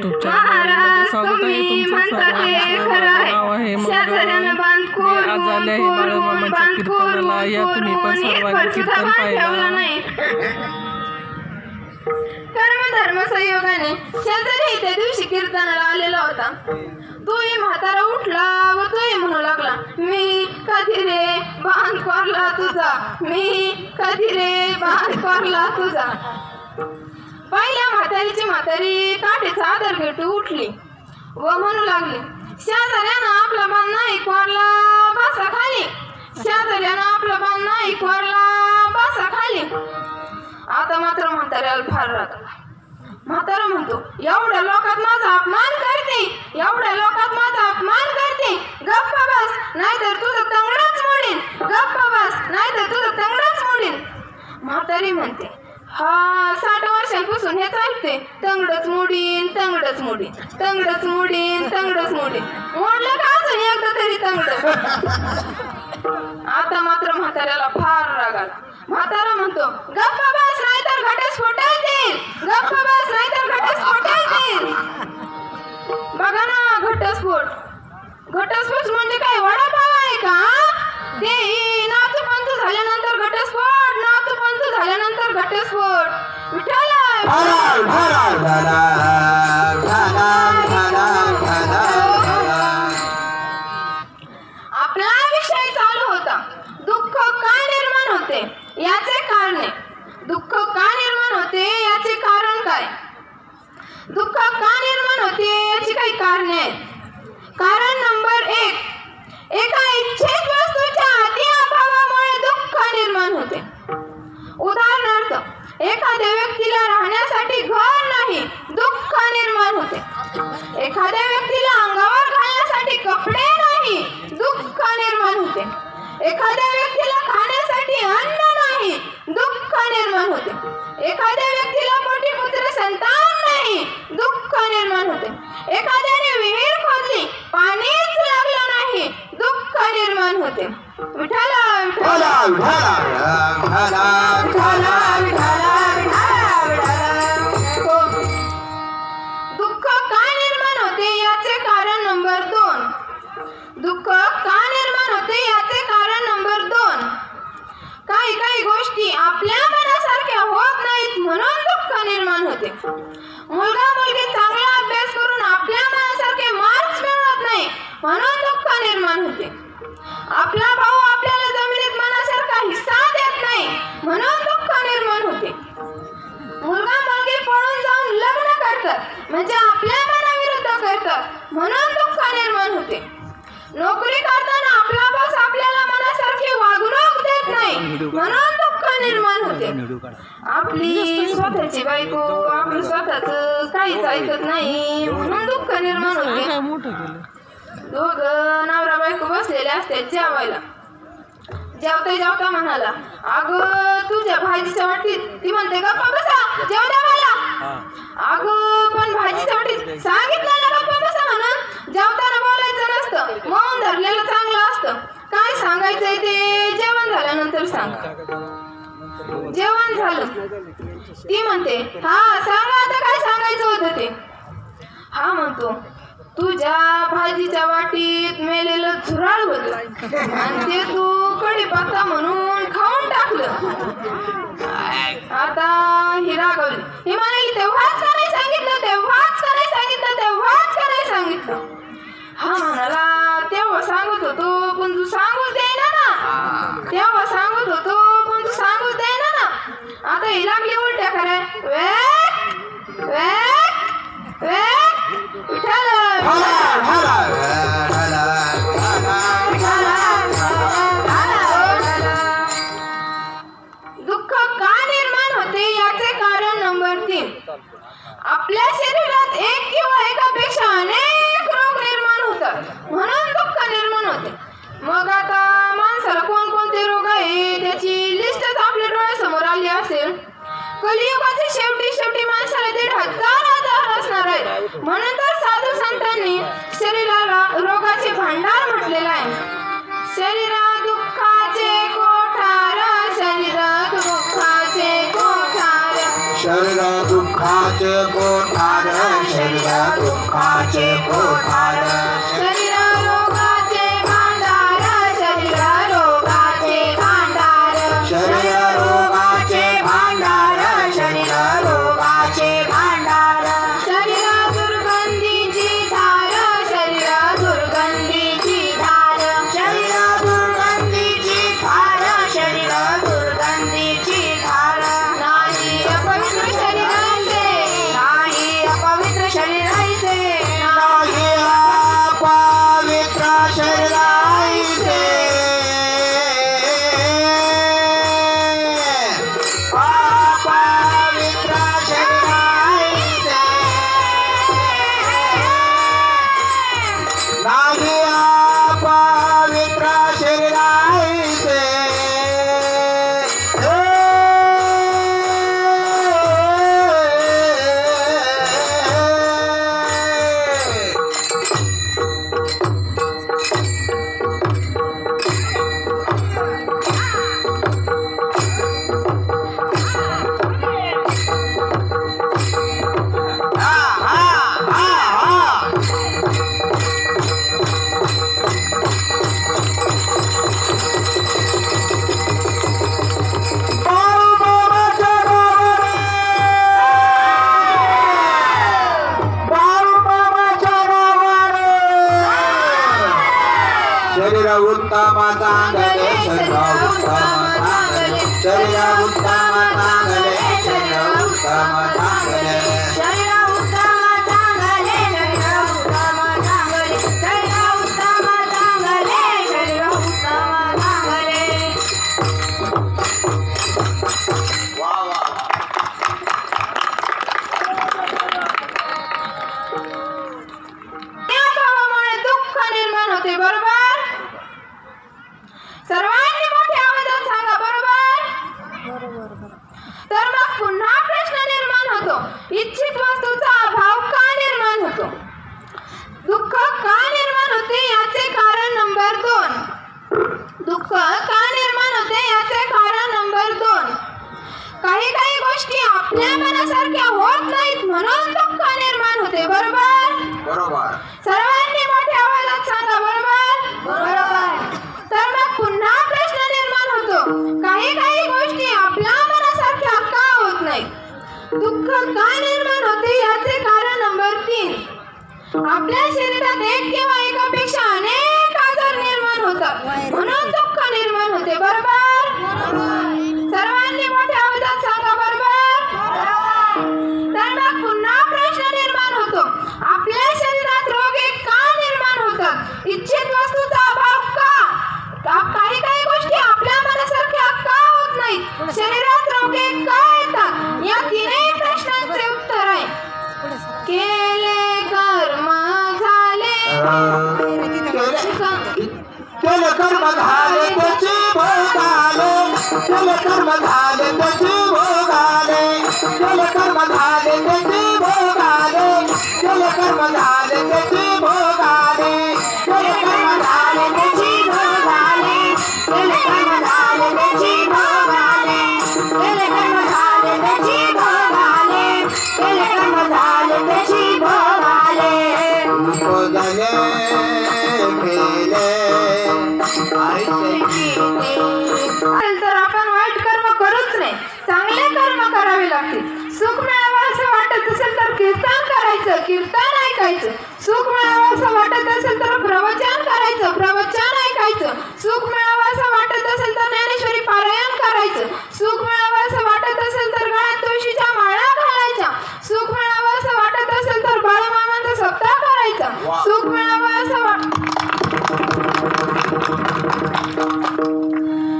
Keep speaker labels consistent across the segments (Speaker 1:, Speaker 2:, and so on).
Speaker 1: YouTube चॅनलमध्ये स्वागत आहे तुमचं सर्वांचं. माझं नाव आहे मंगल. मी आज आले आहे बाळूमामाच्या कीर्तनाला. या तुम्ही पण सर्वांनी कीर्तन पाहिलं.
Speaker 2: कर्मधर्म संयोगाने शेजारी त्या दिवशी कीर्तनाला आलेला होता. तोही म्हातारा उठला व तोही म्हणू लागला, मी कधी रे बांध कोरला तुझा, मी कधी रे बांध कोरला तुझा. पहिल्या म्हातारीची म्हातारी काठीचा आदर घेतो उठली व म्हणू लागली, शेजाऱ्यानं आपला बांध नाही कोरला बसा खाली, शेजाऱ्यानं आपला बांध नाही कोरला बसा खाली. आता मात्र म्हाताऱ्याला फार राग आला. म्हातारा म्हणतो, एवढ्या लोकात माझा अपमान करते, एवढ्या लोकात माझा अपमान करते, गप्पा बस नाहीतर तुझं तंगडच मोडीन, गप्पा बस नाहीतर तुझं तंगडच मोडीन. म्हातारी म्हणते, हा 60 वर्षांपासून हेच ऐकते, तंगडच मोडीन तंगडच मोडीन, तंगडच मोडीन तंगडच मोडीन, मोडलं का अजून एकदा तरी तंगड. आता मात्र म्हाताऱ्याला फार राग आला. म्हातारा म्हणतो, गप्पा बस नाहीतर घटस्फोट येईल, गप्पा बस नाहीतर घटस्फोट येईल. बघा ना, घटस्फोट म्हणजे काय वडापाव आहे का? ते नातूपंतू झाल्यानंतर घटस्फोट, नातूपंतू झाल्यानंतर घटस्फोट. विठ्ठल आपला विषय चालू होता, दुःख का निर्माण होते याचे कारणे. दुःख का निर्माण होते याचे कारण काय? दुःख का निर्माण होते याची काही कारणे आहेत. कारण नंबर 1, एका इच्छित वस्तूच्या अति अभावामुळे दुःख निर्माण होते. उदाहरणार्थ, एखाद्या व्यक्तीला राहण्यासाठी घर नाही, दुःख निर्माण होते. एखाद्या व्यक्तीला अंगावर घालण्यासाठी कपडे नाही, दुःख निर्माण होते. एखाद्या व्यक्तीला खाण्यासाठी अन्न नाही, दुःख निर्माण होते. एखाद्या व्यक्तीला पोटी पुत्र संतान नाही, दुःख निर्माण होते. एखाद्याने विहीर खोदली, पाणीच लागलं नाही, दुःख निर्माण होते. विठ्ठल दुःख का निर्माण होते याचे कारण नंबर 2. दुःख का निर्माण होते याचे कारण नंबर 2. काही गोष्टी आपल्या मनासारख्या होत नाहीत म्हणून दुःख निर्माण होते. मुलगा मुलगी चांगला अभ्यास करून आपल्या मनासारखे मार्क्स मिळवत नाही म्हणून दुःख निर्माण होते. आपला भाऊ आपल्याला जमिनीत मनासारखा हिस्सा देत नाही म्हणून दुःख निर्माण होते. मुलगा मुलगी पळून जाऊन लग्न करतात म्हणजे आपल्या मनाविरुद्ध करतात म्हणून दुःख निर्माण होते. नोकरी करताना आपला बॉस आपल्याला मनासारखी वागणूक देत नाही म्हणून दुःख निर्माण होते. आपली स्वतःची बायको आपलं स्वतःच काहीच ऐकत नाही म्हणून दुःख निर्माण होते. दोघं नवरा बायको बसलेले असतात जेवायला. जेवता म्हणाला, अगं तुझ्या भाजीच्या वाटीत, ती म्हणते गप्पा बसा जेव द्या मला. अगं पण भाजीच्या वाटीत सांगितलं ना गप्पा बसा म्हणून. जेवताना बोलायचं नसतं, मौन धरलेलं चांगलं असतं. काय सांगायचंय ते जेवण झाल्यानंतर सांग. जेवण झालं, ती म्हणते, हा सांगा आता काय सांगायचं होतं ते. हा म्हणतो, तुझ्या भाजीच्या वाटीत मेलेलं झुराळ होतं आणि ते तू कढीपत्ता म्हणून खाऊन टाकलं. आता ही रागवली, ही म्हणाली, तेव्हाच का नाही सांगितलं, तेव्हाच का नाही सांगितलं, तेव्हाच का नाही सांगितलं. हा म्हणाला, तेव्हा सांगत होतो पण तू सांगूच देईना ना, तेव्हा सांगत होतो पण तू सांगूच देईना ना. आता ही लागली उलट्या कराय, वे वे वे विठ्ठल. दुःख का निर्माण होते याचे कारण नंबर 3. आपल्या शरीरात एक किंवा एकापेक्षा अनेक रोग निर्माण होतात म्हणून दुःख निर्माण होते. मग आता माणसाला कोणकोणते रोग आहे त्याची लिस्टच आपल्या डोळ्यासमोर आली असेल. कलियुगाच्या शेवटी माणसाला 1,500 आजार असणार आहेत म्हणून तर साधू संतांनी शरीराला रोगाचे भांडार म्हटलेलं आहे. शरीरा दुःखाचे कोठार, शरीर दुःखाचे कोठार,
Speaker 3: शरीर दुःखाचे कोठार शरीर दुःखाचे कोठार
Speaker 2: शरीर रोगाचे भांडार शरीर रोगाचे भांडार
Speaker 3: शरीर रोगाचे भांडार शरीर रोगाचे भांडार
Speaker 2: शरीर दुर्गंधीची धार शरीर दुर्गंधीची धार
Speaker 3: शरीर दुर्गंधीची धार शरीर दुर्गंधीची धार
Speaker 2: नाही अपवित्र शरीराचे नाही अपवित्र शरीराचे
Speaker 3: नाही अपवित्र शरीराचे अपवित्र शरीराचे नाही अपवित्र शरीराचे शरीर उत्तम चांगले शरीर उत्तम चांगले शरीर उत्तम चांगले शरीर उत्तम चांगले
Speaker 2: शरीर उत्तम चांगले शरीर उत्तम चांगले शरीर उत्तम चांगले शरीर उत्तम चांगले
Speaker 3: वा वा
Speaker 2: या भावामुळे दुःख निर्माण होते बरोबर सर्वांनी मोठ्या आवाजात सांगा बरोबर तर मग पुन्हा प्रश्न निर्माण होतो इच्छित वस्तूचा अभाव का निर्माण होतो दुःख का निर्माण होते याचे कारण नंबर 2 दुःख का निर्माण होते याचे कारण नंबर 2 काही काही गोष्टी आपल्या मनासारख्या होत नाहीत म्हणून दुःख निर्माण होते बरोबर
Speaker 3: बरोबर
Speaker 2: सर्वांनी मोठ्या आवाजात सांगा बरोबर बरोबर तर मग पुन्हा प्रश्न निर्माण होतो काही काही गोष्टी आपल्या मनासारख्या का होत नाही दुःख का निर्माण होते याचे कारण नंबर 3 आपल्या शरीरात एक किंवा एकापेक्षा अनेक आजार निर्माण होतात म्हणून दुःख निर्माण होते बरोबर सर्वांनी मोठ्या आवाजात सांगा बरोबर तर मग पुन्हा प्रश्न निर्माण होतो आपल्या शरीरात रोग एक का निर्माण होतात इच्छित वस्तूचा अभाव का काही काही गोष्टी आपल्या मनासारख्या का होत नाहीत शरीरात रोग एक का येतात या तीनही प्रश्नांचे उत्तर आहे केले कर्म झाले
Speaker 3: केले कर्म झाले त्याचे भोगाले केले कर्म झाले त्याचे भोगाले केले कर्म झाले त्याचे भोगाले केले कर्म झाले त्याचे भोगाले केले कर्म झाले त्याचे भोगाले केले कर्म झाले त्याचे भोगाले केले कर्म झाले त्याचे भोगाले केले कर्म झाले त्याचे भोगाले भोगाले
Speaker 2: तर आपण वाईट कर्म करूच नाही चांगले कर्म करावे लागतील सुख मिळावं असं वाटत असेल तर कीर्तन करायचं कीर्तन ऐकायचं सुख मिळावं असं वाटत असेल तर प्रवचन करायचं प्रवचन ऐकायचं सुख मिळावं असं वाटत असेल तर ज्ञानेश्वरी पारायण करायचं सुख मिळावं असं वाटत असेल तर गळ्यात तुळशीच्या माळा घालायच्या सुख मिळावं असं वाटत असेल तर बाळूमामांचा सप्ताह करायचा सुख मिळावं असं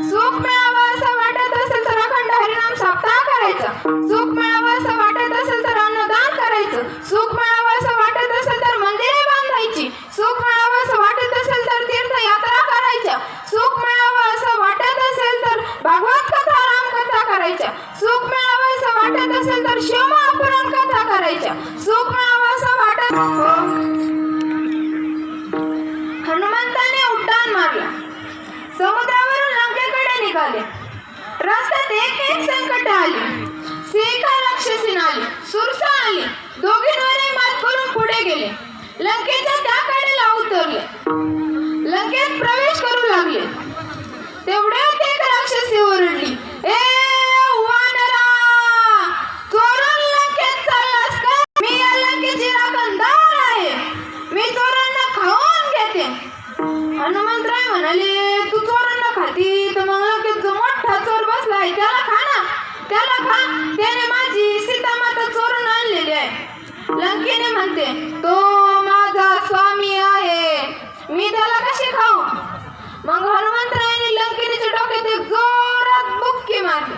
Speaker 2: सुख मिळावं असं वाटत असेल तर अखंड हरिनाम सप्ताह करायचा सुख मिळावं असं वाटत असेल तर अन्नदान करायचं सुख मिळावं असं वाटत असेल तर मंदिरे बांधायची सुख मिळावं असं वाटत असेल तर तीर्थयात्रा करायच्या सुख मिळावं असं वाटत असेल तर भागवत कथा रामकथा करायच्या सुख मिळावं असं वाटत असेल तर शिवमहापुराण कथा करायच्या सुख मिळावं असं वाटत हनुमंताने उड्डाण मारला समुद्रावरून लंकेकडे निघाले रस्त्यात एक संकट आली एका राक्षसी लंकेच्या त्या कडेला उतरले. लंकेत प्रवेश करू लागले. तेवढ्यात एक राक्षसी ओरडली, ए वानरा, चोरून लंकेत चाललास का? मी या लंकेची राखणदार आहे. मी चोरांना खाऊन घेते. हनुमंतराय म्हणाले, तू चोरांना खाती तर मग लंकेत जो मोठा चोर बसलाय त्याला खा ना, त्याला खा. त्याने माझी सीता माता चोरून आणलेली आहे. लंकेने म्हणते, तो माझा स्वामी आहे, मी त्याला कशी खाऊ? मग हनुमंतरायाने लंकेच्या डोक्यात एक जोरात बुक्की मारली.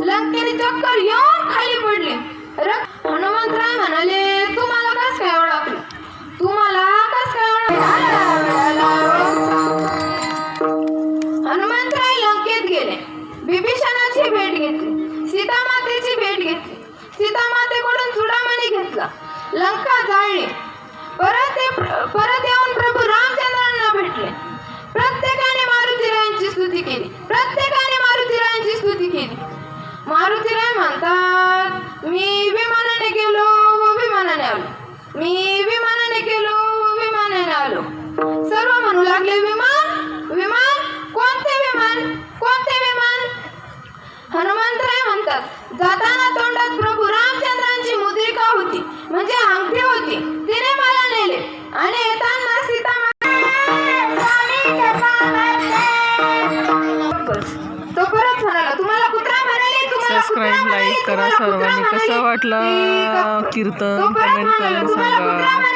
Speaker 2: लंकेने चक्कर येऊन खाली पडले. हनुमंतराय म्हणाले, तुम्हाला कस काय ओळखलं? तुम्हाला कस काय ओळखलं? हनुमंतराय लंकेत गेले. विभीषणाची भेट घेतली. सीतामातेची भेट घेतली. सीतामातेकडून चुडामणी घेतला. लंका जाळली. परत येऊन प्रभू रामचंद्रांना भेटले. प्रत्येकाने मारुतीरायांची स्तुती केली. प्रत्येकाने मारुतीरायांची स्तुती केली. मारुतीराय म्हणतात, मी विमानाने गेलो व विमानाने आलो. मी विमानाने गेलो व विमानाने आलो. सर्व म्हणू लागले, विमान विमान, कोणते विमान, कोणते विमान? हनुमंतराय म्हणतात, जाताना तोंडात प्रभू रामचंद्रांची मुद्रिका होती, म्हणजे अंगठी होती, तिने मला नेले. आणि येताना सीता तो परत म्हणाला, तुम्हाला कुत्रा म्हणाले, तुम्हाला
Speaker 1: सबस्क्राईब, लाईक करा सर्वांनी. कसं वाटलं कीर्तन कमेंट करून सांगा.